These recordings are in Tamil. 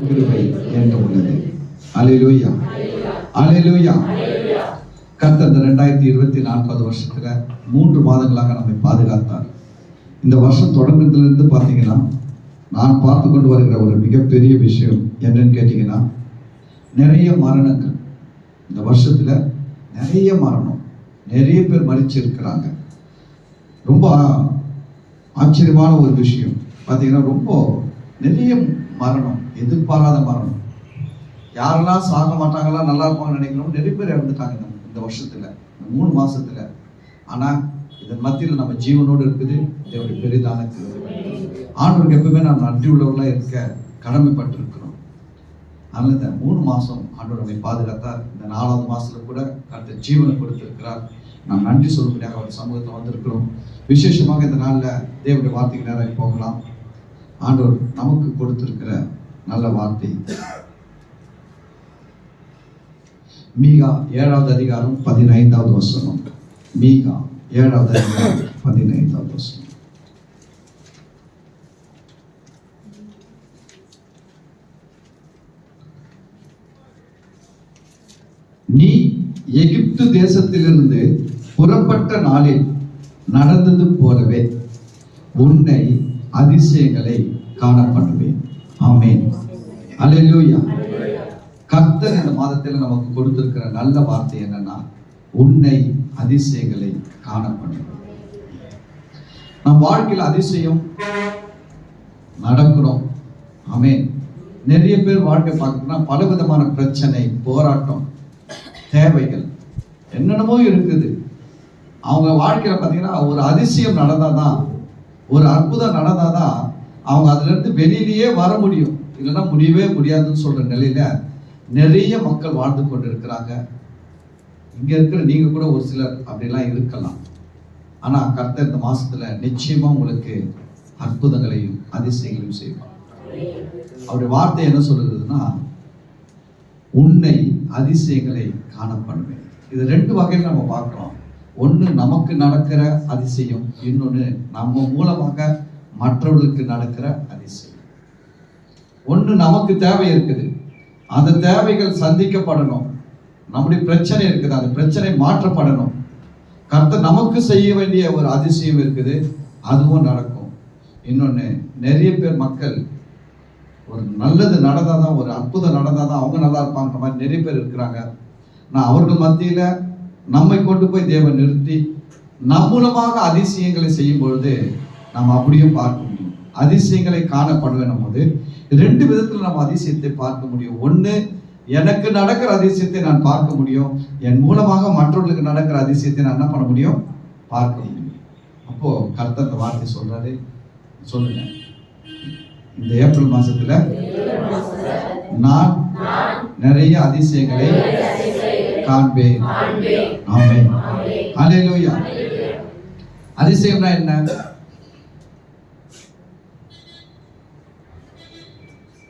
கிருபை என்று உள்ளது. அல்லேலூயா, அல்லேலூயா. கர்த்தர் இந்த 2024 வருஷத்துல 3 மாதங்களாக நம்மை பாதுகாத்தார். இந்த வருஷம் தொடங்கினதிலிருந்து பார்த்தீங்கன்னா நான் பார்த்து கொண்டு வருகிற ஒரு மிகப்பெரிய விஷயம் என்னன்னு கேட்டீங்கன்னா, நிறைய மரணங்கள். இந்த வருஷத்துல நிறைய மரணம், நிறைய பேர் மரிச்சிருக்கிறாங்க. ரொம்ப ஆச்சரியமான ஒரு விஷயம் பார்த்தீங்கன்னா, ரொம்ப நிறைய மரணம், எதிர்பாராத மரணம். யாரெல்லாம் சாக மாட்டாங்களா, நல்லா இருப்பாங்கன்னு நினைக்கிறோம், நிறைய பேர் இறந்துட்டாங்க இந்த வருஷத்துல, இந்த 3 மாசத்துல. ஆனா இதன் மத்தியில் நம்ம ஜீவனோடு இருக்குது இதோடைய பெரிதான கிருபை. ஆண்டவருக்கு எப்பவுமே நாம் நன்றி உள்ளவர்களா இருக்க கடமைப்பட்டிருக்கிறோம். அதனால இந்த 3 மாசம் ஆண்டவர் நம்மை பாதுகாத்தார். இந்த 4வது மாசத்துல கூட கர்த்தர் ஜீவனை கொடுத்திருக்கிறார். நாம் நன்றி சொல்லும்படியாக அவர் சமூகத்தில் வந்திருக்கிறோம். விசேஷமாக இந்த நாள்ல தேவனுடைய வார்த்தைக்கு நேரம் போகலாம். ஆண்டவர் நமக்கு கொடுத்திருக்கிற நல்ல வார்த்தை மீகா 7வது அதிகாரம் 15வது வசனம். மீகா 7வது அதிகாரம் 15வது வசனம். நீ எகிப்து தேசத்திலிருந்து புறப்பட்ட நாளில் நடந்தது போலவே உன்னை அதிசயங்களை காணப்படுவேன். ஆமென், அல்லேலூயா. கர்த்தர் இந்த மாதத்தில் நமக்கு கொடுத்திருக்கிற நல்ல வார்த்தை என்னன்னா, உன்னை அதிசயங்களை காணப்படுவேன். நம் வாழ்க்கையில் அதிசயம் நடக்கிறோம். ஆமென். நிறைய பேர் வாழ்க்கை பார்க்கணும்னா பலவிதமான பிரச்சனை, போராட்டம், தேவைகள் என்னென்னமோ இருக்குது. அவங்க வாழ்க்கையில பார்த்தீங்கன்னா ஒரு அதிசயம் நடந்தாதான், ஒரு அற்புதம் நடந்தாதான் அவங்க அதுல இருந்து வெளியிலேயே வர முடியும். இல்லைன்னா முடியவே முடியாதுன்னு சொல்ற நிலையில நிறைய மக்கள் வாழ்ந்து கொண்டு இருக்கிறாங்க. இங்க இருக்கிற நீங்க கூட ஒரு சிலர் அப்படிலாம் இருக்கலாம். ஆனா கர்த்தர் இந்த மாசத்துல நிச்சயமா உங்களுக்கு அற்புதங்களையும் அதிசயங்களையும் செய்வார். அவருடைய வார்த்தை என்ன சொல்லுறதுன்னா, உன்னை அதிசயங்களை காணப்படுவேன். இது 2 வகையில் நம்ம பார்க்கலாம். ஒன்று நமக்கு நடக்கிற அதிசயம், இன்னொன்று நம்ம மூலமாக மற்றவர்களுக்கு நடக்கிற அதிசயம். ஒன்று நமக்கு தேவை இருக்குது, அந்த தேவைகள் சந்திக்கப்படணும். நம்முடைய பிரச்சனை இருக்குது, அந்த பிரச்சனை மாற்றப்படணும். கர்த்தர் நமக்கு செய்ய வேண்டிய ஒரு அதிசயம் இருக்குது, அதுவும் நடக்கும். இன்னொன்று நிறைய பேர் மக்கள் ஒரு நல்லது நடந்தாதான், ஒரு அற்புதம் நடந்தாதான் அவங்க நல்லா இருப்பாங்க மாதிரி நிறைய பேர் இருக்கிறாங்க. நான் அவர்கள் மத்தியில நம்மை கொண்டு போய் தேவன் நிறுத்தி நம் மூலமாக அதிசயங்களை செய்யும் பொழுது நாம் அப்படியும் பார்க்க முடியும். அதிசயங்களை காணப்படுவேன் போது 2 விதத்தில் நம்ம அதிசயத்தை பார்க்க முடியும். ஒன்று, எனக்கு நடக்கிற அதிசயத்தை நான் பார்க்க முடியும். என் மூலமாக மற்றவர்களுக்கு நடக்கிற அதிசயத்தை நான் என்ன பண்ண முடியும், பார்க்க முடியும். அப்போ கர்த்தர் இந்த வார்த்தை சொல்றாரு. சொல்லுங்க, இந்த ஏப்ரல் மாசத்துல நான் நிறைய அதிசயங்களை காண்பேன். ஆமென், அல்லேலூயா. அதிசயம்னா என்ன?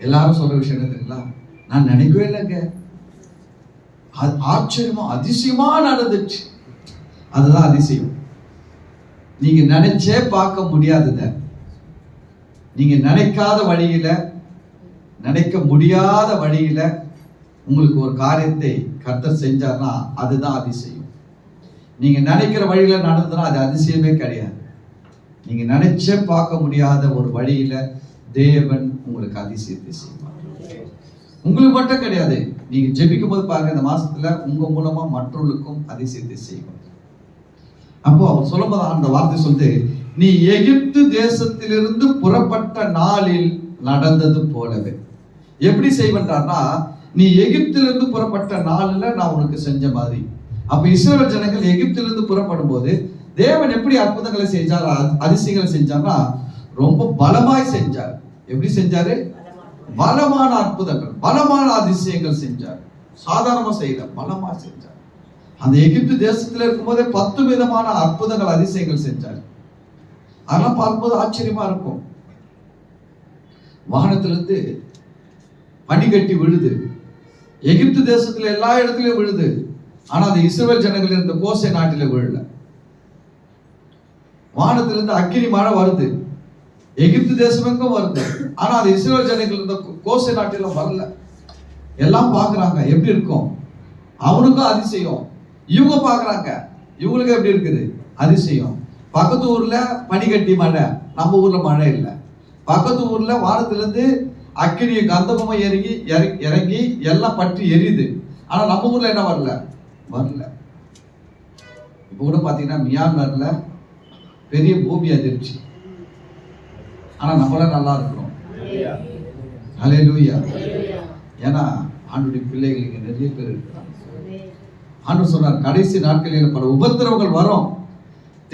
எல்லாரும் சொல்ற விஷயம் என்ன தெரியுங்களா? நான் நினைக்கவே இல்லைங்க, ஆச்சரியமா அதிசயமா நடந்துச்சு. அதுதான் அதிசயம். நீங்க நினைச்சே பார்க்க முடியாதத, நீங்க நினைக்காத வழியில, நினைக்க முடியாத வழியில உங்களுக்கு ஒரு காரியத்தை கர்த்தர் செஞ்சார்னா அதுதான் அதிசயம். நீங்க நினைக்கிற வழியில நடந்ததுன்னா அது அதிசயமே கிடையாது. நீங்க நினைச்சே பார்க்க முடியாத ஒரு வழியில தேவன் உங்களுக்கு அதிசயத்தை செய்வார். உங்களுக்கு மட்டும் கிடையாது, நீங்க ஜெபிக்கும் போது பாருங்க, இந்த மாசத்துல உங்க மூலமா மற்றவர்களுக்கும் அதிசயத்தை செய்வார். அப்போ அவர் சொல்லும்போது அந்த வார்த்தை சொல்லுது, நீ எகிப்து தேசத்திலிருந்து புறப்பட்ட நாளில் நடந்தது போலவே. எப்படி செய்வென்றார்னா, நீ எகிப்திலிருந்து புறப்பட்ட நாளில் நான் உனக்கு செஞ்ச மாதிரி. அப்ப இஸ்ரவேல் ஜனங்கள் எகிப்திலிருந்து புறப்படும் போது தேவன் எப்படி அற்புதங்களை செஞ்சார், அதிசயங்களை செஞ்சார்னா ரொம்ப பலமாய் செஞ்சார். எப்படி செஞ்சாரு? பலமான அற்புதங்கள், பலமான அதிசயங்கள் செஞ்சார். சாதாரணமா செய்யல, பலமா செஞ்சார். அந்த எகிப்து தேசத்துல இருக்கும் போதே 10 விதமான அற்புதங்கள், அதிசயங்கள் செஞ்சார். அதெல்லாம் பார்க்கும்போது ஆச்சரியமா இருக்கும். வானத்திலிருந்து பனிக்கட்டி விழுது. எகிப்து தேசத்துல எல்லா இடத்துலயும் விழுது. ஆனா அது இஸ்ரவேல் ஜனங்கள் இருந்த கோசை நாட்டில விழல. வானத்திலிருந்து அக்கினி மழை வருது. எகிப்து தேசமெங்கும் வருது. ஆனா அது இஸ்ரவேல் ஜனங்கள் இருந்த கோசே நாட்டிலும் வரல. எல்லாம் பாக்குறாங்க எப்படி இருக்கும், அவனுக்கும் அதிசயம். இவங்க பாக்குறாங்க, இவங்களுக்கு எப்படி இருக்குது அதிசயம். பக்கத்து ஊர்ல பனிக்கட்டி மழை, நம்ம ஊர்ல மழை இல்லை. பக்கத்து ஊர்ல வானத்திலிருந்து அக்கினி கந்தகமா இறங்கி எல்லாம் பற்றி எரியுது. ஆனா நம்ம ஊர்ல என்ன வரல. இப்ப கூட பாத்தீங்கன்னா மியான்மர்ல பெரிய பூமி அதிர்ச்சி. ஆனா நம்மள நல்லா இருக்கிறோம். ஹல்லேலூயா. ஏன்னா ஆண்டுடைய பிள்ளைகள் இங்க நிறைய பேர் இருக்கிறாங்க. ஆண்டு சொன்னார், கடைசி நாட்களில் பல உபத்திரவங்கள் வரும்,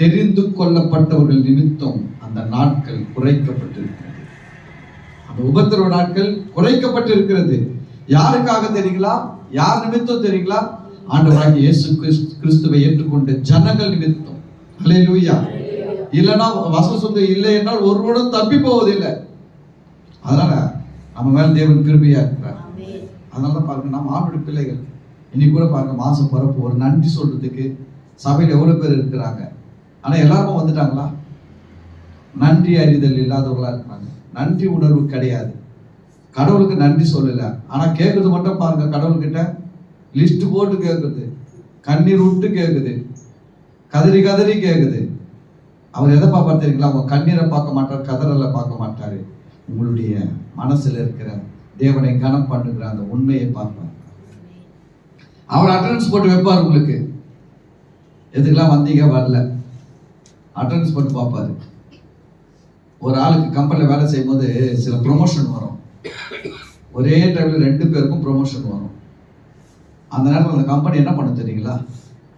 தெரிந்து கொள்ளப்பட்டவர்கள் நிமித்தம் அந்த நாட்கள் குறைக்கப்பட்டிருக்கிறது. அந்த உபத்திரவ நாட்கள் குறைக்கப்பட்டிருக்கிறது. யாருக்காக தெரியுங்களா? யார் நிமித்தம் தெரியுங்களா? ஆண்டவராகிய இயேசு கிறிஸ்துவை ஏற்றுக்கொண்ட ஜனங்கள் நிமித்தம். ஹல்லேலூயா. இல்லைன்னா வசனம் சொல்ல இல்லை என்றால் ஒருவனும் தப்பி போவதில்லை. அதனால நம்ம மேல தேவன் கிருபையா இருக்கிறார். அதனால பாருங்க, நம்ம ஆண்டுடைய பிள்ளைகள் இன்னைக்கு கூட பாருங்க, மாசம் பிறப்பு ஒரு நன்றி சொல்றதுக்கு சபையில் எவ்வளவு பேர் இருக்கிறாங்க. ஆனா எல்லாருமே வந்துட்டாங்களா? நன்றி அறிதல் இல்லாதவர்களா இருக்கிறாங்க. நன்றி உணர்வு கிடையாது. கடவுளுக்கு நன்றி சொல்லல. ஆனா கேட்கறது மட்டும் பாருங்க, கடவுள்கிட்ட லிஸ்ட் போட்டு கேட்குது, கண்ணீர் விட்டு கேட்குது, கதறி கதறி கேட்குது. அவர் எதை பார்ப்பார் தெரியுங்களா? அவங்க கண்ணீரை பார்க்க மாட்டார், கதறலை பார்க்க மாட்டாரு. உங்களுடைய மனசுல இருக்கிற தேவனை கனம் பண்ணுகிற அந்த உண்மையை பார்ப்பார். அவர் அட்டெண்டன்ஸ் போட்டு வைப்பார். உங்களுக்கு எதுக்கெல்லாம் வந்தீங்க வரல அட்டெண்டன்ஸ் போட்டு பார்ப்பாரு. ஒரு ஆளுக்கு கம்பெனியில் வேலை செய்யும் போது சில ப்ரொமோஷன் வரும். ஒரே டைம்ல 2 பேருக்கும் ப்ரொமோஷன் வரும். அந்த நேரத்தில் அந்த கம்பெனி என்ன பண்ண தெரியுங்களா?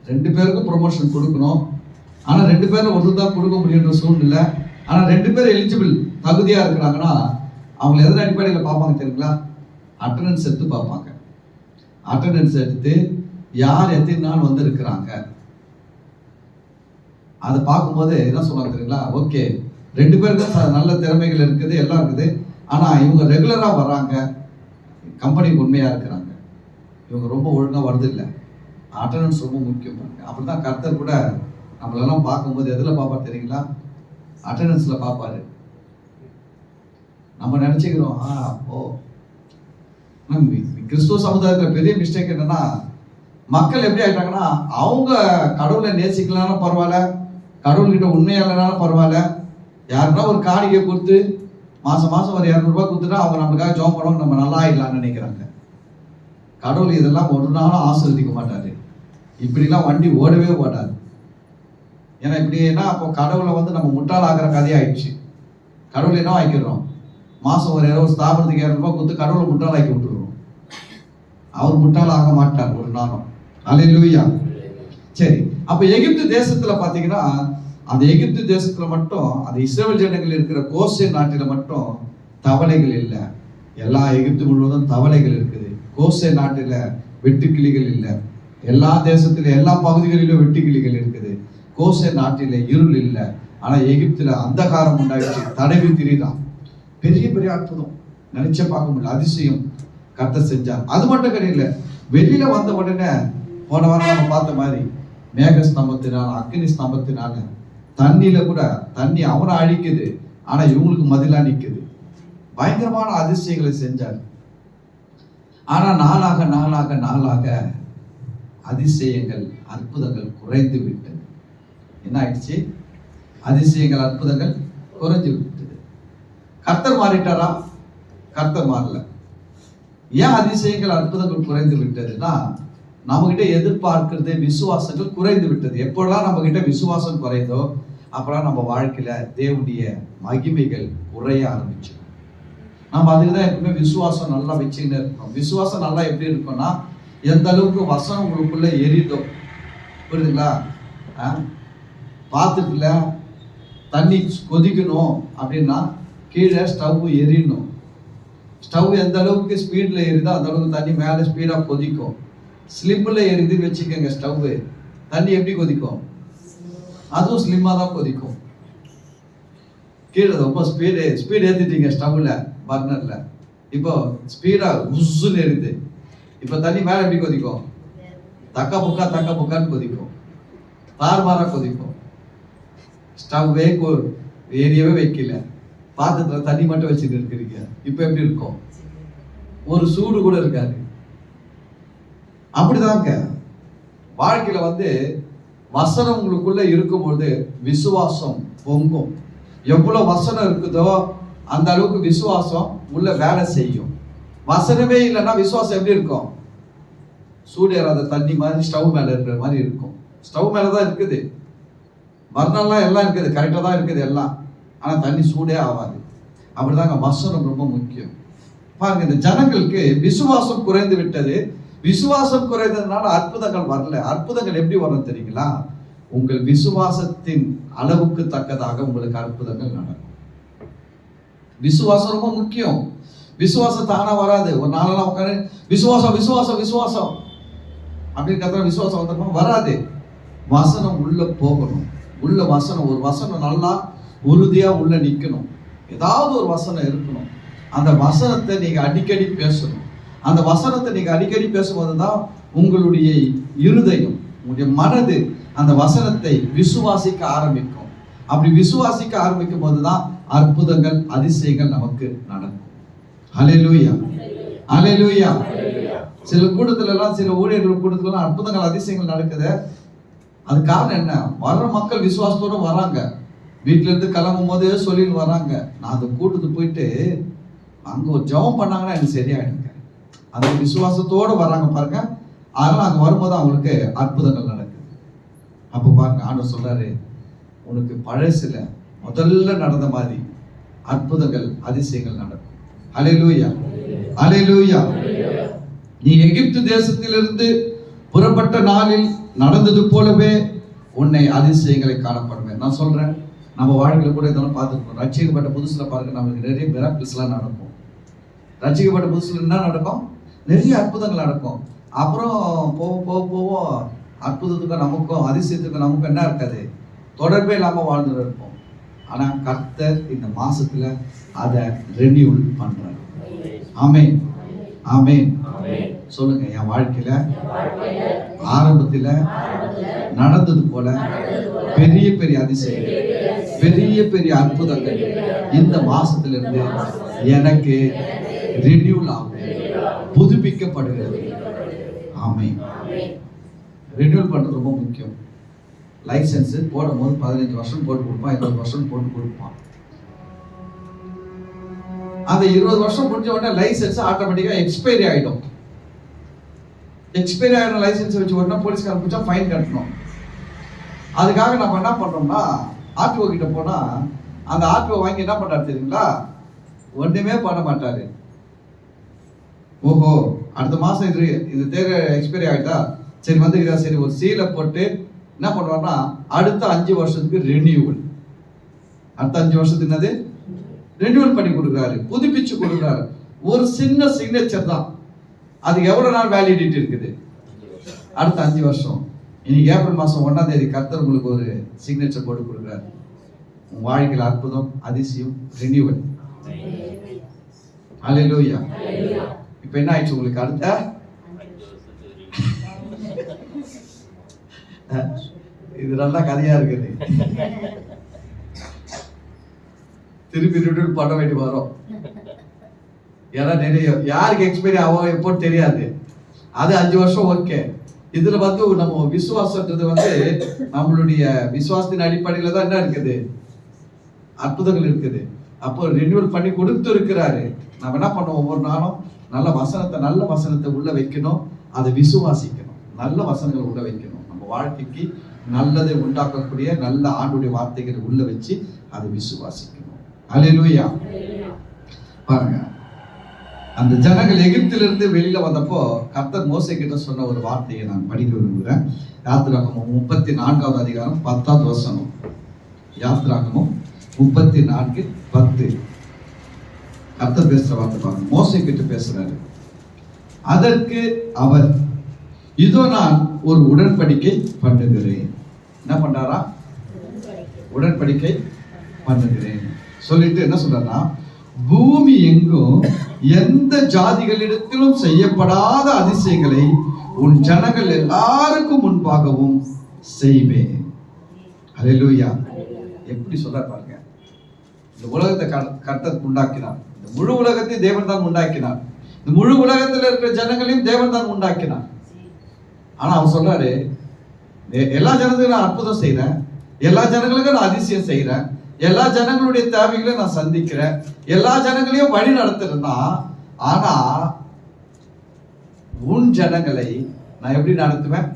2 பேருக்கும் ப்ரொமோஷன் கொடுக்கணும். ஆனால் 2 பேரும் ஒருத்தர் தான் கொடுக்க முடியுன்ற சூழ்நிலை. ஆனால் 2 பேர் எலிஜிபிள், தகுதியாக இருக்கிறாங்கன்னா அவங்க எதன் அடிப்படையில் பார்ப்பாங்க தெரியுங்களா? அட்டெண்டன்ஸ் எடுத்து பார்ப்பாங்க. அட்டெண்டன்ஸ் எடுத்து யார் எத்தனை நாள் வந்து இருக்கிறாங்க அதை பார்க்கும்போது என்ன சொல்லுவாங்க தெரியுங்களா? ஓகே, 2 பேருக்கும் நல்ல திறமைகள் இருக்குது, எல்லாம் இருக்குது. ஆனால் இவங்க ரெகுலராக வர்றாங்க, கம்பெனிக்கு உண்மையாக இருக்கிறாங்க, இவங்க ரொம்ப ஒழுங்காக வருது இல்லை. அட்டெண்டன்ஸ் ரொம்ப முக்கியம். அப்படி தான் கர்த்தர் கூட நம்மளெல்லாம் பார்க்கும்போது எதில் பார்ப்பார் தெரியுங்களா? அட்டெண்டன்ஸில் பார்ப்பாரு. நம்ம நினச்சிக்கிறோம், கிறிஸ்துவ சமுதாயத்தில் பெரிய மிஸ்டேக் என்னன்னா, மக்கள் எப்படி ஆகிட்டாங்கன்னா, அவங்க கடவுளை நேசிக்கலனாலும் பரவாயில்ல, கடவுள்கிட்ட உண்மையாளனாலும் பரவாயில்ல, யாருன்னா ஒரு காணிக்கை கொடுத்து மாதம் ஒரு 200 ரூபாய் கொடுத்துட்டா அவங்க நம்மளுக்காக ஜெபம் பண்ணுவாங்க, நம்ம நல்லா ஆயிடலாம்னு நினைக்கிறாங்க. கடவுள் இதெல்லாம் ஒரு நாளும் ஆசீர்வதிக்க மாட்டாரு. இப்படிலாம் வண்டி ஓடவே ஓடாது. ஏன்னா இப்படின்னா அப்போ கடவுளை வந்து நம்ம முட்டாளாகிற கதையாயிடுச்சு. கடவுள் என்ன ஆக்கிடுறோம், மாதம் ஒரு ஸ்தாபனத்துக்கு 200 ரூபாய் கொடுத்து கடவுளை முட்டாளாக்கி விட்டுருவோம். அவர் முட்டாளாக மாட்டார் ஒரு நாளும். அல்லேலூயா. சரி, அப்ப எகிப்து தேசத்துல பாத்தீங்கன்னா, அந்த எகிப்து தேசத்துல மட்டும், அந்த இஸ்ரவேல் ஜனங்கள் இருக்கிற கோசே நாட்டில மட்டும் தவளைகள் இல்லை. எல்லா எகிப்து முழுவதும் தவளைகள் இருக்குது. கோசே நாட்டில வெட்டுக்கிளிகள் இல்லை. எல்லா தேசத்துல எல்லா பகுதிகளிலும் வெட்டுக்கிளிகள் இருக்குது. கோசே நாட்டில இருள் இல்லை. ஆனா எகிப்துல அந்தகாரம் உண்டாயிடுச்சு, தடவி திரிதான். பெரிய பெரிய அற்புதம் நினைச்சே பார்க்க முடியல, அதிசயம் கர்த்தர் செஞ்சார். அது மட்டும் கிடையாது, வெளியில வந்த உடனே போன வாரம் நம்ம பார்த்த மாதிரி மேக ஸ்தம்பத்தினால, அக்னி ஸ்தம்பத்தினால தண்ணியில கூட தண்ணி அவனை அழிக்குது, ஆனா இவங்களுக்கு மதிலா நிக்குது. பயங்கரமான அதிசயங்களை செஞ்சார். ஆனா நாளாக நாளாக நாளாக அதிசயங்கள் அற்புதங்கள் குறைந்து விட்டது. என்ன ஆயிடுச்சு? அதிசயங்கள் அற்புதங்கள் குறைஞ்சு விட்டது. கர்த்தர் மாறிட்டாரா? கர்த்தர் மாறல. ஏன் அதிசயங்கள் அற்புதங்கள் குறைந்து விட்டதுன்னா, நம்ம கிட்ட எதிர்பார்க்கிறது விசுவாசங்கள் குறைந்து விட்டது. எப்பொழுதெல்லாம் நம்ம கிட்ட விசுவாசம் குறைந்தோ அப்பெல்லாம் நம்ம வாழ்க்கையில தேவனுடைய மகிமைகள் குறைய ஆரம்பிச்சு. நம்ம அதுக்கு தான் எப்பவுமே விசுவாசம் நல்லா வச்சுக்கிட்டு இருக்கோம். விசுவாசம் நல்லா எப்படி இருக்கும்னா, எந்த அளவுக்கு வசனம் உங்களுக்குள்ள எரியுதோ, புரியுதுங்களா? பாத்துக்கல தண்ணி கொதிக்கணும் அப்படின்னா கீழே ஸ்டவ் எரியணும். ஸ்டவ் எந்த அளவுக்கு ஸ்பீடில் எரியுதோ அந்த அளவுக்கு தண்ணி மேலே ஸ்பீடாக கொதிக்கும். ஸ்லிம்மில் எரியுதுன்னு வச்சுக்கோங்க, ஸ்டவ் தண்ணி எப்படி கொதிக்கும்? அதுவும் ஸ்லிம்மாக தான் கொதிக்கும். கீழே ரொம்ப ஸ்பீடு ஏற்றிட்டீங்க ஸ்டவ்வில், பர்னரில், இப்போ ஸ்பீடாக உஸ்ஸுன்னு எரியுது. இப்போ தண்ணி மேலே எப்படி கொதிக்கும்? தக்க புக்கான்னு கொதிக்கும், தார்மாராக கொதிக்கும். ஸ்டவ்வே எரியவே வைக்கல, பாத்திரத்துல தண்ணி மட்டும் வச்சுட்டு இருக்கிறீங்க. இப்ப எப்படி இருக்கும்? ஒரு சூடு கூட இருக்காது. அப்படிதாங்க வாழ்க்கையில வசனம் உங்களுக்குள்ள இருக்கும்போது விசுவாசம் பொங்கும். எவ்வளவு வசனம் இருக்குதோ அந்த அளவுக்கு விசுவாசம் உள்ள வேலை செய்யும். வசனமே இல்லைன்னா விசுவாசம் எப்படி இருக்கும்? சூடு ஏறாத தண்ணி மாதிரி ஸ்டவ் மேல இருக்கிற மாதிரி இருக்கும். ஸ்டவ் மேலதான் இருக்குது, மறுநாள்லாம் எல்லாம் இருக்குது, கரெக்டா தான் இருக்குது எல்லாம், ஆனா தண்ணி சூடே ஆகாது. அப்படிதாங்க வசனம் ரொம்ப முக்கியம். பாருங்க, இந்த ஜனங்களுக்கு விசுவாசம் குறைந்து விட்டது. விசுவாசம் குறைந்ததுனால அற்புதங்கள் வரல. அற்புதங்கள் எப்படி வரும் தெரியுங்களா? உங்கள் விசுவாசத்தின் அளவுக்கு தக்கதாக உங்களுக்கு அற்புதங்கள் நடக்கும். விசுவாசம் ரொம்ப முக்கியம். விசுவாசம் தானா வராது. ஒரு நாளெல்லாம் உட்காந்து விசுவாசம் விசுவாசம் விசுவாசம் அப்படின்னு கத்துற விசுவாசம் வந்துருமா? வராது. வசனம் உள்ள போகணும். உள்ள வசனம், ஒரு வசனம் நல்லா உறுதியா உள்ள நிக்கணும். ஏதாவது ஒரு வசனம் இருக்கணும். அந்த வசனத்தை நீங்க அடிக்கடி பேசணும். அந்த வசனத்தை நீங்க அடிக்கடி பேசும்போது தான் உங்களுடைய இருதயம், உங்களுடைய மனது அந்த வசனத்தை விசுவாசிக்க ஆரம்பிக்கும். அப்படி விசுவாசிக்க ஆரம்பிக்கும் போதுதான் அற்புதங்கள் அதிசயங்கள் நமக்கு நடக்கும். ஹல்லேலூயா, ஹல்லேலூயா. சில கூட்டத்துல எல்லாம், சில ஊழியர்கள் கூட்டத்துல எல்லாம் அற்புதங்கள் அதிசயங்கள் நடக்குது. அது காரணம் என்ன? வர்ற மக்கள் விசுவாசத்தோட வராங்க. வீட்டுல இருந்து கிளம்பும் போது சொல்லிட்டு வராங்க, நான் அந்த கூட்டத்துக்கு போயிட்டு அங்க ஒரு ஜெபம் பண்ணாங்கன்னா எனக்கு சரியாயிடுங்க. அந்த விசுவாசத்தோட வர்றாங்க பாருங்க. அதனால அங்க வரும்போது அவங்களுக்கு அற்புதங்கள் நடக்குது. அப்ப பாருங்க, ஆண்டவர் சொல்றாரு, உனக்கு பழசுல முதல்ல நடந்த மாதிரி அற்புதங்கள் அதிசயங்கள் நடக்கும். ஹல்லேலூயா, ஹல்லேலூயா. நீ எகிப்து தேசத்திலிருந்து புறப்பட்ட நாளில் நடந்தது போலவே உன்னை அதிசயங்களை காணப்படுவேன். நான் சொல்றேன், நம்ம வாழ்க்கையில கூட இதெல்லாம் பார்த்துருக்கோம். ரட்சிக்கப்பட்ட புதுசுல பாருங்க, நமக்கு நிறைய மிராக்கிள்ஸ் எல்லாம் நடக்கும். ரட்சிக்கப்பட்ட புதுசுல என்ன நடக்கும்? நிறைய அற்புதங்கள் நடக்கும். அப்புறம் போவோம் அற்புதத்துக்கும் நமக்கும் அதிசயத்துக்கும் நமக்கும் என்ன இருக்காது? தொடர்பே இல்லாம வாழ்ந்துட்டு இருப்போம். ஆனா கர்த்தர் இந்த மாசத்துல அதை ரெனியூல் பண்றாரு. ஆமென், ஆமென். சொல்லுங்க, என் வாழ்க்கையில ஆரம்பத்துல நடந்தது போல பெரிய பெரிய அதிசயங்கள், பெரிய பெரிய அற்புதங்கள் இந்த மாசத்துல இருந்து எனக்கு ரெனியூல் ஆகும், புதுப்பிக்கப்படுகிறது. ஆமென். ரெனியூல் பண்றது ரொம்ப முக்கியம். லைசன்ஸ் போடும்போது 15 வருஷம் போட்டு கொடுப்பான், 20 வருஷம் போட்டு கொடுப்பான். அந்த 20 வருஷம் முடிஞ்ச உடனே லைசன்ஸ் ஆட்டோமேட்டிக்கா எக்ஸ்பைரி ஆயிடும். எக்ஸ்பைரி ஆகிற லைசன்ஸ் வச்சு உடனே போலீஸ்காரன் பிடிச்சா ஃபைன் கட்டணும். அதுக்காக நம்ம என்ன பண்றோம்னா, ஆர்டிஓ கிட்ட போனா அந்த ஆர்டிஓ வாங்கி என்ன பண்றாரு தெரியுங்களா? ஒண்ணுமே பண்ண மாட்டாரு. ஓஹோ, அடுத்த மாசம் இது தேர்வு எக்ஸ்பைரி ஆகிட்டா சரி வந்துக்கிறா, சரி ஒரு சீலை போட்டு என்ன பண்ணுவாருன்னா அடுத்த 5 வருஷத்துக்கு ரெனியூவல். அடுத்த 5 வருஷத்துக்கு என்னது? ரெனியூவல் பண்ணி கொடுக்குறாரு, புதுப்பிச்சு கொடுக்குறாரு. ஒரு சின்ன சிக்னேச்சர் தான், அதுக்கு எவ்வளவு நாள் வேலிடிட்டி இருக்குது? அடுத்த 5 வருஷம். இன்னைக்கு ஏப்ரல் மாசம் 1ஆம் தேதி கர்த்தர் உங்களுக்கு ஒரு சிக்னேச்சர் போட்டு கொடுக்குறாரு. உங்க வாழ்க்கையில் அற்புதம், அதிசயம், ரெனியூவல். ஹல்லேலூயா. இப்ப என்ன ஆயிடுச்சு உங்களுக்கு? அடுத்த இது நல்லா கதையா இருக்குது. திருப்பி ரினியூவல் பண்ண வேண்டி வரும். ஏன்னா நிறைய யாருக்கு எக்ஸ்பைரி ஆகும் எப்போ தெரியாது. அது 5 வருஷம் ஓகே. இதுல நம்ம விசுவாசன்றது நம்மளுடைய விசுவாசத்தின் அடிப்படையில தான் என்ன இருக்குது? அற்புதங்கள் இருக்குது. அப்போ ரெனியூவல் பண்ணி கொடுத்து இருக்கிறாரு. நம்ம என்ன பண்ணுவோம்? ஒவ்வொரு நாளும் நல்ல வசனத்தை உள்ள வைக்கணும், அதை விசுவாசிக்கணும். நல்ல வசனங்களை உள்ள வைக்கணும். நம்ம வாழ்க்கைக்கு நல்லதை உண்டாக்கக்கூடிய நல்ல ஆண்டுடைய வார்த்தைகளை உள்ள வச்சு அதை விசுவாசிக்கணும். ஹல்லேலூயா. பாருங்க, அந்த ஜனங்கள் எகிப்திலிருந்து வெளியில வந்தப்போ கர்த்தர் மோசே கிட்ட சொன்ன ஒரு வார்த்தையை நான் படிக்க விரும்புகிறேன். யாத்திராகமம் 34வது அதிகாரம் 10வது வசனம். யாத்திராகமம் 34:10. கர்த்தர் பேசுற வார்த்தை பாருங்க. மோசே கிட்ட பேசுறாரு. அதற்கு அவர், இதோ நான் ஒரு உடன்படிக்கை பண்ணுகிறேன். என்ன பண்றாரா? உடன்படிக்கை பண்ணுகிறேன் சொல்லிட்டு என்ன சொல்றாருன்னா, பூமி எங்கும் எந்த ஜாதிகளிடத்திலும் செய்யப்படாத அதிசயங்களை உன் ஜனங்கள் எல்லாருக்கும் முன்பாகவும் செய்வேன். ஹல்லேலூயா. எப்படி சொல்ற பாருங்க. இந்த உலகத்தை கர்த்தர் உண்டாக்கினார். இந்த முழு உலகத்தையும் தேவன் தான் உண்டாக்கினார். இந்த முழு உலகத்தில் இருக்கிற ஜனங்களையும் தேவன் தான் உண்டாக்கினார். ஆனா அவர் சொல்றாரு, எல்லா ஜனங்களுக்கும் நான் அற்புதம் செய்யறேன், எல்லா ஜனங்களுக்கும் நான் அதிசயம் செய்யறேன், எல்லா ஜனங்களுடைய தேவைகளையும் நான் சந்திக்கிறேன், எல்லா ஜனங்களையும் வழி நடத்துறேன்னா, ஆனா உன் ஜனங்களை நான் எப்படி நடத்துவேன்?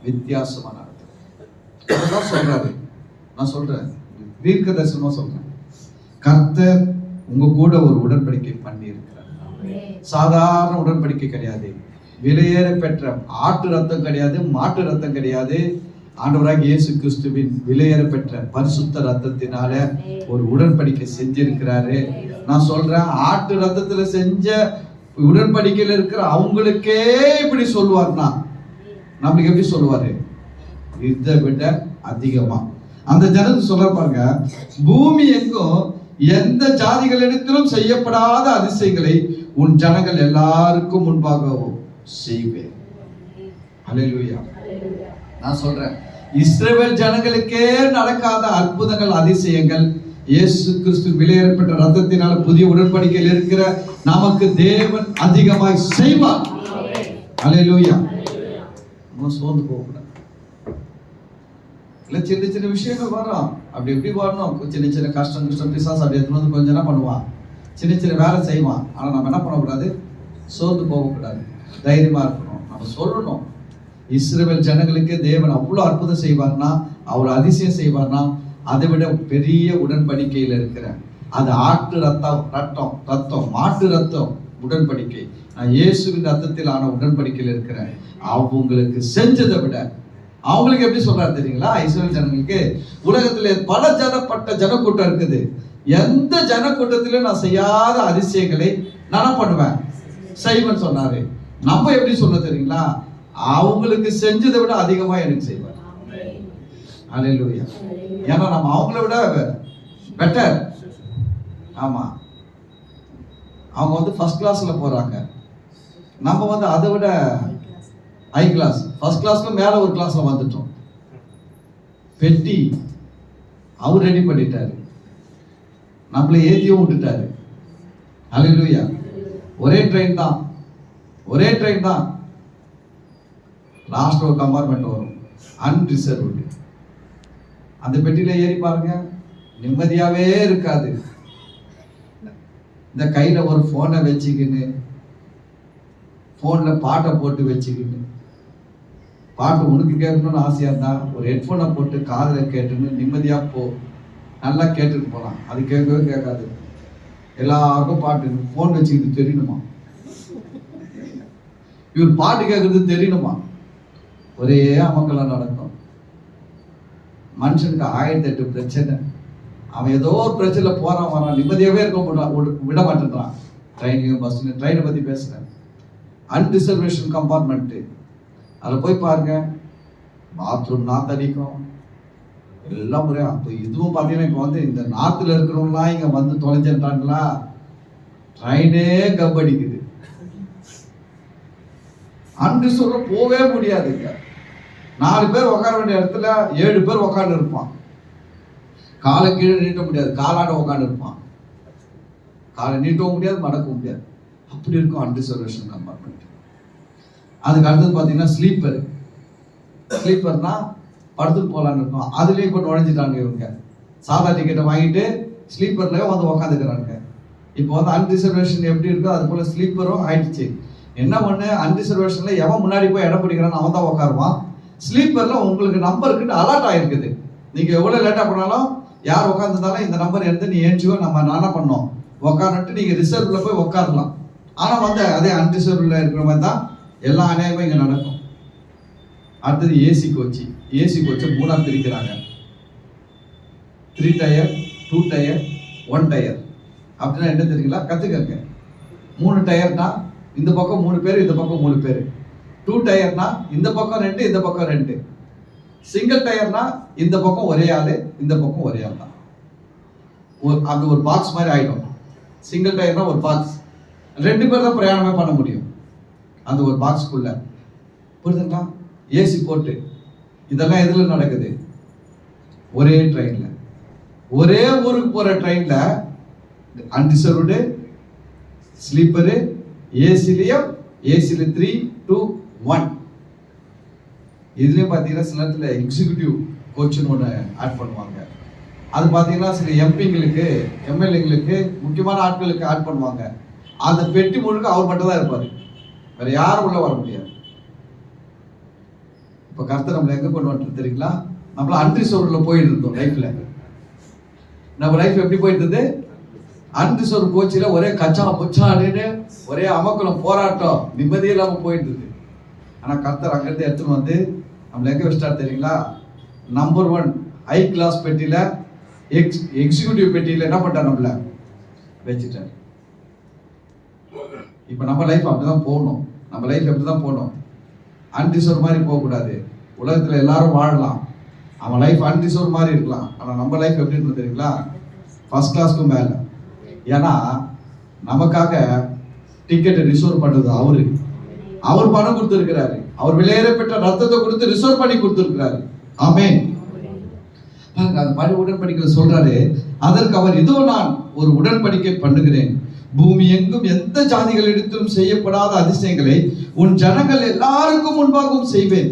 வித்தியாசமா நடத்துவேன் சொல்றாரு. நான் சொல்றேன், தீர்க்க தரிசனமா சொல்றேன், கர்த்தர் உங்க கூட ஒரு உடன்படிக்கை பண்ணி இருக்கிறார். சாதாரண உடன்படிக்கை கிடையாது, விலையேற பெற்ற ஆட்டு ரத்தம் கிடையாது, மாட்டு ரத்தம் கிடையாது. ஆண்டவராகிய இயேசு கிறிஸ்துவின் விலையேற பெற்ற பரிசுத்த ரத்தத்தினால ஒரு உடன்படிக்கை செஞ்சிருக்கிறாரு. நான் சொல்றேன், ஆட்டு ரத்தத்துல செஞ்ச உடன்படிக்கையில் இருக்கிற அவங்களுக்கே இப்படி சொல்லுவார்னா நம்மளுக்கு எப்படி சொல்லுவாரு? இதை விட அதிகமா அந்த ஜனத்துக்கு சொல்ல பாருங்க, பூமி எங்கும் எந்த ஜாதிகளிடத்திலும் செய்யப்படாத அதிசயங்களை உன் ஜனங்கள் எல்லாருக்கும் முன்பாக செய்வேன். அல்லேலூயா. நான் சொல்றேன், இஸ்ரவேல் ஜனங்களுக்கே நடக்காத அற்புதங்கள், அதிசயங்கள் இயேசு கிறிஸ்து விலையேறப்பட்ட ரத்தத்தினால புதிய உடன்படிக்கையில் இருக்கிற நமக்கு தேவன் அதிகமாய் செய்வார். அல்லேலூயா. சோர்ந்து போகக்கூடாது. இல்ல சின்ன சின்ன விஷயங்கள் வரும், அப்படி எப்படி வரணும், சின்ன சின்ன கஷ்டம் பிசாசு அப்படி எடுத்துன்னு வந்து கொஞ்சம் என்ன பண்ணுவான், சின்ன சின்ன வேலை செய்வான். ஆனா நம்ம என்ன பண்ணக்கூடாது? சோர்ந்து போகக்கூடாது, தைரியமா இருக்கணும். நம்ம சொல்லணும், இஸ்ரவேல் ஜனங்களுக்கு தேவன் அவ்வளவு அற்புதம் செய்வார்னா, அவர் அதிசயம் செய்வார்னா, அதை விட பெரிய உடன்படிக்கையில் இருக்கிற அது ஆட்டு ரத்தம் மாட்டு ரத்தம் உடன்படிக்கை, நான் இயேசுவின் ரத்தத்தில் ஆன உடன்படிக்கையில் இருக்கிறேன். அவங்களுக்கு செஞ்சதை விட அவங்களுக்கு எப்படி சொல்றாரு தெரியுங்களா? இஸ்ரவேல் ஜனங்களுக்கு உலகத்திலே பல ஜனப்பட்ட ஜனக்கூட்டம் இருக்குது, எந்த ஜனக்கூட்டத்திலும் நான் செய்யாத அதிசயங்களை நான் பண்ணுவேன், செய்வேன் சொன்னாரு. நம்ம எப்படி சொல்ல தெரியுங்களா? அவங்களுக்கு செஞ்சதை விட அதிகமா எனக்கு செய்வார். அல்லேலூயா. ஏன்னா நம்ம அவங்கள விட பெட்டர். ஆமா, அவங்க வந்து ஃபர்ஸ்ட் கிளாஸ்ல போறாங்க, நம்ம வந்து அதை விட ஹை கிளாஸ், ஃபர்ஸ்ட் கிளாஸ்ல மேல ஒரு கிளாஸ்ல வந்துட்டோம். பெட்டி அவர் ரெடி பண்ணிட்டாரு, நம்மளை ஏத்தியும் விட்டுட்டாரு. அல்லேலூயா. ஒரே ட்ரெயின் தான், லாஸ்ட் ஒரு கம்பார்ட்மெண்ட் வரும் அன்ரிசர்வ்டு. அந்த பெட்டியில ஏறி பாருங்க, நிம்மதியாவே இருக்காது. இந்த கையில ஒரு போனை வச்சுக்கின்னு, போன்ல பாட்டை போட்டு வச்சுக்கின்னு, பாட்டு உனக்கு கேட்கணும்னு ஆசையா இருந்தா ஒரு ஹெட்போனை போட்டு காதுல கேட்டுன்னு நிம்மதியா போ, நல்லா கேட்டுட்டு போலாம். அது கேட்கவே கேட்காது, எல்லாருக்கும் பாட்டு. போன் வச்சுக்கிட்டு தெரியணுமா, இவர் பாட்டு கேட்கறது தெரியணுமா, ஒரே அமக்கெல்லாம் நடக்கும். மனுஷனுக்கு 1008 பிரச்சனை. அவன் ஏதோ ஒரு பிரச்சனை போறான் வரான், நிம்மதியாவே இருக்க விட மாட்டேன்றான். ட்ரெயின்லையும் பஸ்லையும், ட்ரெயினை பத்தி பேசுறேன், அன்ரிசர்வேஷன் கம்பார்ட்மெண்ட். அதில் போய் பாருங்க, பாத்ரூம் நாத்தடிக்கும் எல்லாம் முறையா. அப்போ இதுவும் பார்த்தீங்கன்னா இப்போ வந்து இந்த நார்த்தில் இருக்கிறவங்களாம் இங்கே வந்து தொலைஞ்சிட்டாங்களா, ட்ரெயினே கப்படிக்குது. அன்ரிசர்வ் போவே முடியாதுங்க. 4 பேர் உட்கார வேண்டிய இடத்துல 7 பேர் உட்காந்து இருப்பான். காலை கீழே நீட்ட முடியாது, காலாட உட்காந்து இருப்பான். காலை நீட்டவும் முடியாது, மடக்கவும் முடியாது. அப்படி இருக்கும் அன்ரிசர்வேஷன் கம்பார்ட்மெண்ட். அதுக்கு அடுத்தது பார்த்தீங்கன்னா ஸ்லீப்பர்னா படுத்துட்டு போகலான்னு இருக்கும். அதுலேயும் இப்போ நுழைஞ்சிட்டாங்க இவங்க. சாதா டிக்கெட்டை வாங்கிட்டு ஸ்லீப்பர்லேயே வந்து உக்காந்துக்கிறாங்க. இப்போ வந்து அன்ரிசர்வேஷன் எப்படி இருக்கோ அது போல் ஸ்லீப்பரும் ஆயிடுச்சு. என்ன ஒன்று, அன்ரிசர்வேஷனில் எவன் முன்னாடி போய் இடம் பிடிக்கிறான்னு அவன் தான் உட்காருவான். ஸ்லீப்பரில் உங்களுக்கு நம்பருக்குன்னு அலர்ட் ஆகிருக்குது. நீங்கள் எவ்வளோ லேட்டாக போனாலும் யார் உட்காந்துருந்தாலும் இந்த நம்பர் எடுத்து நீ ஏஞ்சிவோ நம்ம என்ன பண்ணோம் உட்காந்துட்டு நீங்கள் ரிசர்வில் போய் உட்காரலாம். ஆனால் வந்து அதே அன்ரிசர்வில் இருக்கிற மாதிரி தான் எல்லா அநியாயமும் இங்கே நடக்கும். அடுத்தது ஏசி கோச்சு 3ஆக பிரிக்கிறாங்க. 3 டயர், 2 டயர், 1 டயர். அப்படின்னா என்ன தெரியுங்களா? கற்றுக்கங்க. 3 டயர்னா இந்த பக்கம் 3 பேர், இந்த பக்கம் 3 பேர். 2 டயர்னா இந்த பக்கம் 2, இந்த பக்கம் 2. சிங்கிள் டயர்னா இந்த பக்கம் ஒரே ஆள், இந்த பக்கம் ஒரே ஆள் தான். அது ஒரு பாக்ஸ் மாதிரி ஆகிடும். சிங்கிள் டயர்னா ஒரு பாக்ஸ், 2 பேர் தான் பிரயாணமே பண்ண முடியும் அந்த ஒரு பாக்ஸ்க்குள்ள. புரியுதுங்களா? ஏசி போட்டு இதெல்லாம் எதில் நடக்குது? ஒரே ட்ரெயினில் ஒரே ஊருக்கு போற ட்ரெயின்ல அன்ரிசர்வ்டு, ஸ்லீப்பரு, ஏசிலையும் ஏசில 3, 2, 1. இதுலயும் பார்த்தீங்கன்னா சில நேரத்தில் எக்ஸிக்யூட்டிவ் கோச்சுன்னு ஒன்று ஆட் பண்ணுவாங்க. அது பார்த்தீங்கன்னா சில எம்பிங்களுக்கு, எம்எல்ஏங்களுக்கு, முக்கியமான ஆட்களுக்கு ஆட் பண்ணுவாங்க. அந்த பெட்டி முழுக்க அவர் மட்டும் தான் இருப்பார், வேற யாரும் உள்ள வர முடியாது. இப்போ கர்த்தர் நம்மளை எங்கே கொண்டு வந்துட்டு தெரியுங்களா? நம்மள அன்ரிசர்வ்ல போயிட்டு இருந்தோம் லைஃப்ல. நம்ம லைஃப் எப்படி போயிட்டு இருந்தது? அன்ரிசர்வ் கோச்சில ஒரே கச்சா புச்சான்னு ஒரே அமக்கலம், போராட்டம், நிம்மதி இல்லாம போயிட்டு இருக்கு. ஆனா கர்த்தர் அங்கிருந்து எடுத்துன்னு வந்து நம்மள எங்க வச்சிட்டாரு தெரியுங்களா? நம்பர் 1 ஹை கிளாஸ் பெட்டியில, எக்ஸிக்யூட்டிவ் பெட்டியில என்ன பண்ணிட்டார்? நம்மள வச்சுட்டார். இப்ப நம்ம லைஃப் அப்படிதான் போகணும். நம்ம லைஃப் எப்படிதான் போகணும்? அன்ரிசர்வ் மாதிரி போகக்கூடாது. உலகத்துல எல்லாரும் வாழலாம், அவன் லைஃப் அன்ரிசர்வ் மாதிரி இருக்கலாம். ஆனா நம்ம லைஃப் எப்படி இருக்கு தெரியுங்களா? ஃபர்ஸ்ட் கிளாஸ்க்கு மேல. ஏன்னா நமக்காக டிக்கெட் ரிசர்வ் பண்ணது அவரு. அவர் பணம் கொடுத்திருக்கிறாரு. அவர் விலையேறப்பட்ட ரத்தத்தை கொடுத்து ரிசர்வ் பண்ணி கொடுத்திருக்கிறாரு. ஆமென். அந்த மாதிரி உடன்படிக்கை சொல்றாரு, அதற்கு அவர் இதோ நான் ஒரு உடன்படிக்கை பண்ணுகிறேன், பூமி எங்கும் எந்த ஜாதிகளிடத்திலும் செய்யப்படாத அதிசயங்களை உன் ஜனங்கள் எல்லாருக்கும் முன்பாகவும் செய்வேன்.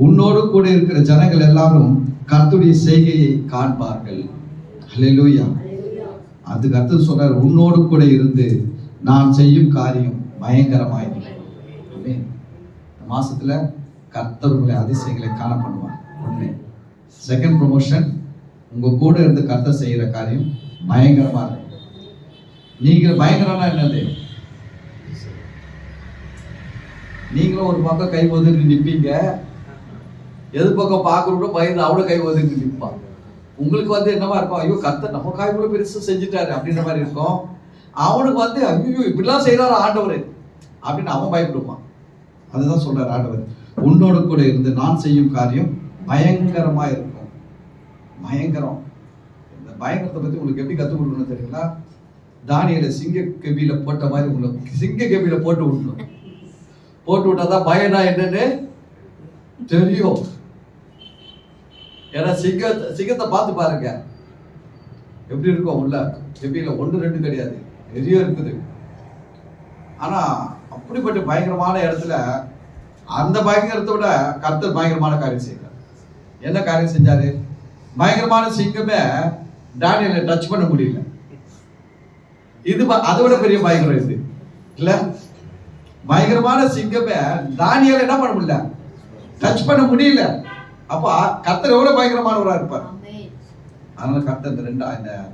உன்னோடு கூட இருக்கிற ஜனங்கள் எல்லாரும் கர்த்தருடைய செய்கையை காண்பார்கள். ஹல்லேலூயா. அதுக்கு கர்த்தர் சொல்றாரு, உன்னோடு கூட இருந்து நான் செய்யும் காரியம் பயங்கரமாய். மாசத்துல கர்த்தருடைய அதிசயங்களை காண பண்ணுவார். ஒண்ணு. செகண்ட் ப்ரொமோஷன், உங்க கூட இருந்து கர்த்தர் செய்யற காரியம் பயங்கரமா இருக்கும். நீங்க பயங்கரம்னா என்னது? நீங்களும் ஒரு பக்கம் கை ஒதுக்கி நிற்பீங்க, எது பக்கம் பார்க்கறோட பயந்து அவட கை ஒதுக்கி நிற்பான். உங்களுக்கு வந்து என்னவா இருக்கும்? ஐயோ கர்த்தர் நம்ம காய் கூட பெருசு செஞ்சுட்டாரு அப்படின்ற மாதிரி இருக்கும். அவனுக்கு வந்து ஐயோ இப்படிலாம் செய்யறாரு ஆண்டவர் அப்படின்னு அவன் பயப்படுவான். அதுதான் சொல்றாரு ஆண்டவர், உன்னோடு கூட இருந்து நான் செய்யும் காரியம் பயங்கரமா இருக்கும். பயங்கரம். இந்த பயங்கரத்தை பத்தி உங்களுக்கு எப்படி கற்றுக் கொடுக்கணும் தெரியுங்களா? தானியேலை சிங்க கெபியில போட்ட மாதிரி உங்களுக்கு சிங்க கெபியில போட்டு விடணும். போட்டு விட்டாதான் பயனா என்னன்னு தெரியும். ஏன்னா சிங்கத்தை பார்த்து பாருங்க எப்படி இருக்கும். உள்ள கெபியில 1, 2 கிடையாது, நிறைய இருக்குது. ஆனா அப்படிப்பட்ட பயங்கரமான இடத்துல அந்த பயங்கரத்தை விட கர்த்தர் பயங்கரமான காரியம் செய்யறார். என்ன காரியம் செஞ்சாரு? பயங்கரமான சிங்கமே தானியேலை டச் பண்ண முடியல. இது அதை விட பெரிய பயங்கரம் இது இல்ல? பயங்கரமான சிங்கமே தானியேலை என்ன பண்ண முடியல, டச் பண்ண முடியல. அப்ப கர்த்தர் எவ்வளவு பயங்கரமானவரா இருப்பார். அதனால கர்த்தர் இந்த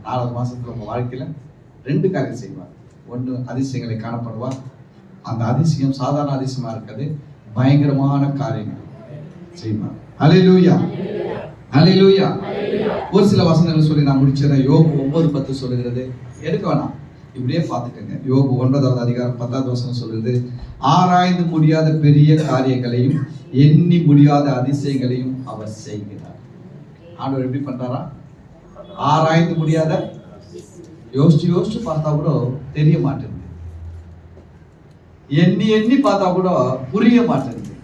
4 மாசத்துல உங்க வாழ்க்கையில 2 காரியம் செய்வார். 1, அதிசயங்களை காணப்படுவார். அந்த அதிசயம் சாதாரண அதிசயமா இருக்காது, பயங்கரமான காரியங்கள் செய்வார். ஹல்லேலூயா, ஹல்லேலூயா. ஒரு சில வசனங்கள் சொல்லி நான் முடிச்சிடறேன். யோபு 9:10 சொல்லுகிறது. எடுக்க வேணாம், இப்படியே பார்த்துக்கங்க. யோபு 9வது அதிகாரம் 10வது வசனம் சொல்லுது, ஆராய்ந்து முடியாத பெரிய காரியங்களையும் எண்ணி முடியாத அதிசயங்களையும் அவர் செய்கிறார். ஆண்டவர் எப்படி பண்றாரா? ஆராய்ந்து முடியாத, யோசிச்சு பார்த்தா கூட தெரிய மாட்டேங்குது, எண்ணி பார்த்தா கூட புரிய மாட்டேங்குது.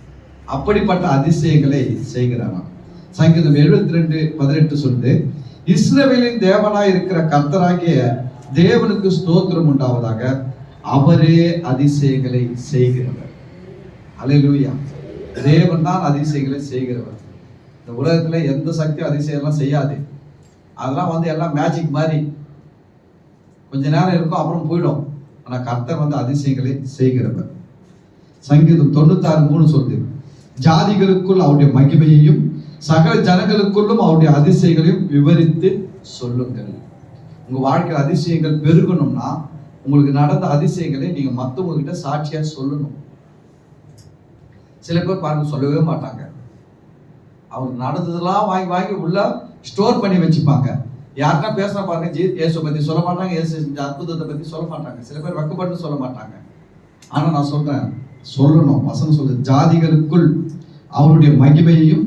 அப்படிப்பட்ட அதிசயங்களை செய்கிறாராம். சங்கீதம் 72:18 சொல்லுது, இஸ்ரவேலின் தேவனாய் இருக்கிற கர்த்தராகிய தேவனுக்கு ஸ்தோத்திரம் உண்டாவதாக, அவரே அதிசயங்களை செய்கிறவர். அல்லேலூயா. தேவன் தான் அதிசயங்களை செய்கிறவர். இந்த உலகத்துல எந்த சக்தியும் அதிசயம் எல்லாம் செய்யாது. அதெல்லாம் வந்து எல்லாம் மேஜிக் மாதிரி கொஞ்ச நேரம் இருக்கும், அப்புறம் போயிடும். ஆனா கர்த்தர் வந்து அதிசயங்களை செய்கிறவர். சங்கீதம் 96:3 சொல்லுது, ஜாதிகளுக்குள் அவருடைய மகிமையையும் சகல ஜனங்களுக்குள்ளும் அவருடைய அதிசயங்களையும் விவரித்து சொல்லுங்கள். உங்க வாழ்க்கையில் அதிசயங்கள் பெருகணும்னா உங்களுக்கு நடந்த அதிசயங்களை நீங்க மற்றவங்க கிட்ட சாட்சியா சொல்லணும். சில பேர் பாருங்க சொல்லவே மாட்டாங்க. அவங்க நடந்ததெல்லாம் வாங்கி உள்ள ஸ்டோர் பண்ணி வச்சுப்பாங்க. யாருன்னா பேசுனா பாருங்க, இயேசு பத்தி சொல்ல மாட்டாங்க, இயேசு செஞ்ச அற்புதத்தை பத்தி சொல்ல மாட்டாங்க. சில பேர் வெக்கப்பட்டு சொல்ல மாட்டாங்க. ஆனா நான் சொல்றேன், சொல்லணும். வசனம் சொல்லுது, ஜாதிகளுக்குள் அவருடைய மகிமையையும்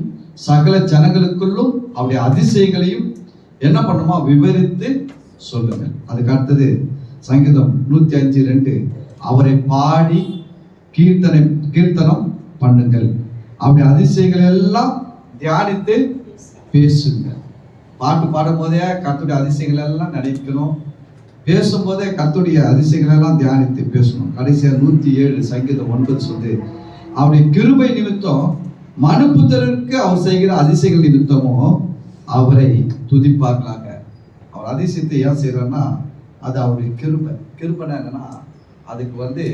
சகல ஜனங்களுக்குள்ளும் அவருடைய அதிசயங்களையும் என்ன பண்ணுமா விவரித்து சொல்லுங்கள். அதுக்கு அடுத்தது சங்கீதம் 105:2, அவரை பாடி கீர்த்தனம் பண்ணுங்கள், அவருடைய அதிசயங்கள் எல்லாம் தியானித்து பேசுங்கள். பாட்டு பாடும் போதே கர்த்தருடைய அதிசயங்கள் எல்லாம் நினைக்கணும். பேசும்போதே கர்த்தருடைய அதிசயங்கள் எல்லாம் தியானித்து பேசணும். கடைசியா 107 சங்கீதம் 9 சொல்லுது, அவருடைய கிருபை நிமித்தம் மனுபுத்திரருக்கு அவர் செய்கிற அதிசயங்கள் நிமித்தமோ அவரை துதிப்பார்களாக. அவர் அதிசயத்தை ஏன் செய்யறாருன்னா அது அவருடைய கிருபை. கிருபைனா என்னன்னா அதுக்கு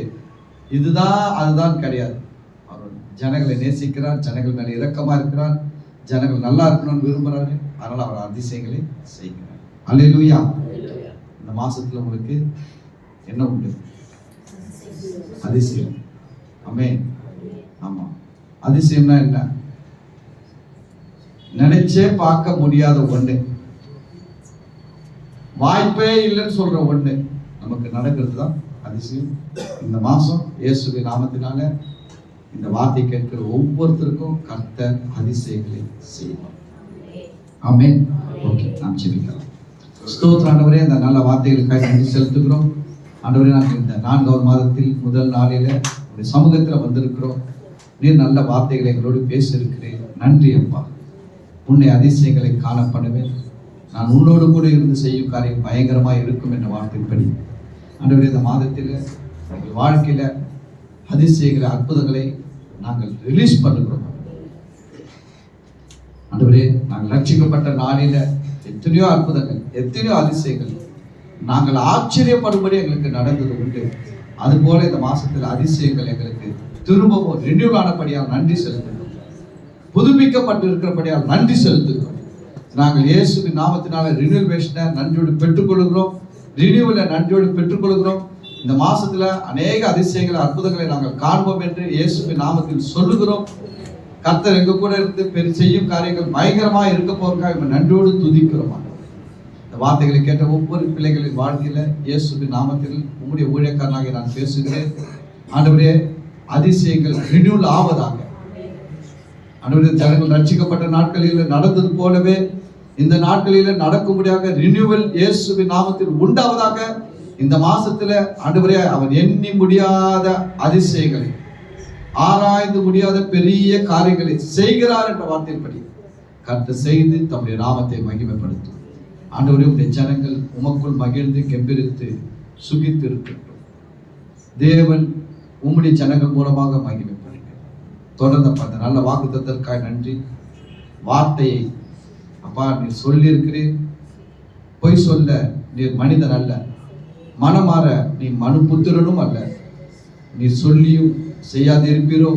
இதுதான் அதுதான் கிடையாது. அவர் ஜனங்களை நேசிக்கிறார், ஜனங்கள் மேல இரக்கமா இருக்கிறார், ஜனங்கள் நல்லா இருக்கணும்னு விரும்புறாரு. அதனால அவர் அதிசயங்களை செய்கிறார். அல்லேலூயா. இந்த மாசத்துல உங்களுக்கு என்ன உண்டு? அதிசயம். ஆமென். ஆமா, அதிசயம்னா என்ன? நினைச்சே பார்க்க முடியாத ஒண்ணு, வாய்ப்பே இல்லைன்னு சொல்ற ஒண்ணு நமக்கு நடக்கிறது தான் அதிசயம். இந்த மாசம் இயேசுவின் நாமத்தினால இந்த வார்த்தை கேட்கிற ஒவ்வொருத்தருக்கும் கர்த்தர் அதிசயங்களை செய்வார். ஆமென். ஓகே, நாம் ஜெபிக்கலாம். ஸ்தோத்திரம் ஆண்டவரே, இந்த நல்ல வார்த்தைகளுக்காக நன்றி செலுத்துகிறோம். ஆண்டவரே, நாங்கள் இந்த 4வது மாதத்தில் முதல் நாளில உடைய சமூகத்துல வந்திருக்கிறோம். நீர் நல்ல வார்த்தைகளை எங்களோடு பேசியிருக்கிறேன். நன்றி அப்பா. உன்னை அதிசயங்களை காணப்படுவேன், நான் உன்னோடு கூட இருந்து செய்யும் காரியம் பயங்கரமாக இருக்கும் என்ற வார்த்தைப்படி ஆண்டவரே, இந்த மாதத்தில் எங்கள் வாழ்க்கையில அதிசயங்களை அற்புதங்களை நாங்கள் ரிலீஸ் பண்ணுகிறோம். ஆண்டவரே, நாங்கள் ரட்சிக்கப்பட்ட நாளில எத்தனையோ அற்புதங்கள், எத்தனையோ அதிசயங்கள் நாங்கள் ஆச்சரியப்படும்படி எங்களுக்கு நடந்தது உண்டு. அதுபோல இந்த மாசத்தில் அதிசயங்கள் எங்களுக்கு திரும்பவும் ரெனியூல் ஆனபடியால் நன்றி செலுத்துகிறோம். புதுப்பிக்கப்பட்டு இருக்கிறபடியால் நன்றி செலுத்துகிறோம். நாங்கள் இயேசுவின் நாமத்தினால ரினியூவேஷனை நன்றியோடு பெற்றுக்கொள்கிறோம். ரினியூவலை நன்றியோடு பெற்றுக்கொள்கிறோம். இந்த மாசத்துல அநேக அதிசயங்களை அற்புதங்களை நாங்கள் காண்போம் என்று இயேசுவின் நாமத்தில் சொல்லுகிறோம். கர்த்தர் எங்க கூட இருந்து செய்யும் காரியங்கள் பயங்கரமா இருக்க போறதுக்காக நன்றியோடு துதிக்கிறோம். இந்த வார்த்தைகளை கேட்ட ஒவ்வொரு பிள்ளைகளின் வாழ்க்கையில இயேசுவின் நாமத்தில் உங்களுடைய ஊழியக்காரனாக நான் பேசுகிறேன். ஆண்டவரே, அதிசயங்கள் ரினியூல் ஆவதாக. ஆண்டவரே, ஜனங்கள் ரட்சிக்கப்பட்ட நாட்களில் நடந்தது போலவே இந்த நாட்களில் நடக்கும்படியாக ரினியூவல் இயேசுவின் நாமத்தில் உண்டாவதாக. இந்த மாசத்துல ஆண்டவரே, அவர் எண்ணி முடியாத அதிசயங்களை, ஆராய்ந்து முடியாத பெரிய காரியங்களை செய்கிறார் என்ற வார்த்தையின்படி கர்த்தர் செய்து தம்முடைய நாமத்தை மகிமைப்படுத்தும். ஆண்டவரே, உடைய ஜனங்கள் உமக்குள் மகிழ்ந்து கெம்பீரித்து சுகித்து இருக்கட்டும். தேவன் உம்முடைய ஜனங்கள் மூலமாக மகிமைப்படுங்க. தொடர்ந்து அந்த நல்ல வாக்குத்தத்தற்காக நன்றி. வார்த்தையை அப்பா நீர் சொல்லி இருக்கிறேன். பொய் சொல்ல நீர் மனிதன் அல்ல, மனமாற நீ மனுபுத்திரனும் அல்ல. நீர் சொல்லியும் செய்யாது இருப்பீரோ,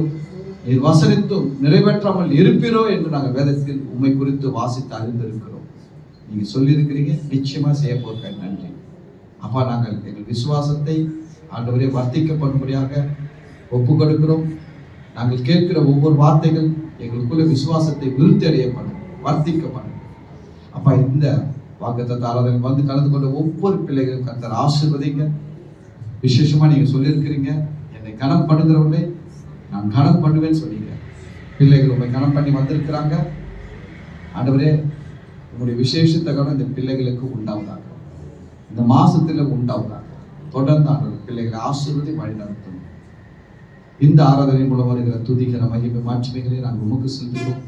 நீர் வசனித்தும் நிறைவேற்றாமல் இருப்பீரோ என்று நாங்கள் வேதத்தில் உண்மை குறித்து வாசித்து அறிந்திருக்கிறோம். நீங்க சொல்லியிருக்கிறீங்க, நிச்சயமா செய்ய போறீங்க. நன்றி அப்பா. நாங்கள் எங்கள் விசுவாசத்தை ஆண்டவரே வர்த்திக்கப்படும்படியாக ஒப்பு கொடுக்கிறோம். நாங்கள் கேட்கிற ஒவ்வொரு வார்த்தைகள் எங்களுக்குள்ள விசுவாசத்தை விருத்தி அடைய பண்ணும், வர்த்திக்கப்படும். அப்பா, இந்த வாக்குத்தத்த ஆராதனை கலந்து கொண்ட ஒவ்வொரு பிள்ளைகளும் கர்த்தர் ஆசீர்வதிங்க. விசேஷமா நீங்க சொல்லியிருக்கிறீங்க, என்னை கனம் பண்ணுகிறவர்களே நான் கனம் பண்ணுவேன்னு சொன்னீங்க. பிள்ளைகள் உண்மை கனம் பண்ணி வந்திருக்கிறாங்க. ஆண்டவரே, உங்களுடைய விசேஷத்தை கவனம் இந்த பிள்ளைகளுக்கு உண்டாவதாக, இந்த மாசத்துல உண்டாவதாக. தொடர்ந்து ஆண்டவர் பிள்ளைகளை ஆசீர்வதி வழி நடத்தணும். இந்த ஆராதனை மூலம் வருகிற துதிக்கிற மகிமை மாட்சிமைகளை நாங்கள் உமக்கு செலுத்துகிறோம்.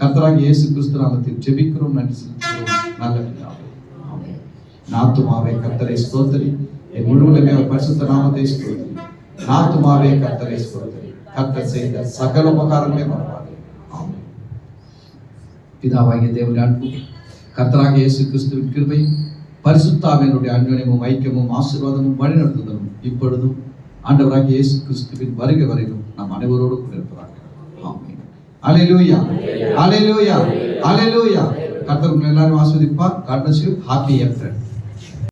கர்த்தராகிய இயேசு கிறிஸ்து நாமத்தில் ஜெபிக்கிறோம், நன்றி செலுத்துகிறோம். நல்ல பிதாவே, ஆமென். நாத்துமாவே கர்த்தரை ஸ்தோத்திரி, என் முழுவதுமே அவர் பரிசுத்த நாமத்தை ஸ்தோத்திரி. நாத்துமாவே கர்த்தரை ஸ்தோத்திரி, கர்த்தர் செய்த சகல உபகாரங்களை மறவாதே. ஆமென். பிதாவாகிய தேவனுடைய அன்பு, கர்த்தராகிய இயேசு கிறிஸ்துவின் கிருபை, பரிசுத்த ஆவியானவருடைய அன்பியமும் ஐக்கியமும் ஆசீர்வாதமும் வழிநடத்துதலும் இப்பொழுதும் ஆண்டவராகிய இயேசு கிறிஸ்துவின் வருகை வரைக்கும் நாம் அனைவரோடு கூட இருப்பார்கள். ஆமென். அல்லேலூயா, அல்லேலூயா, அல்லேலூயா. கர்த்தர் உங்களை எல்லாரும் ஆசீர்வதிப்பார். God bless you. Happy April.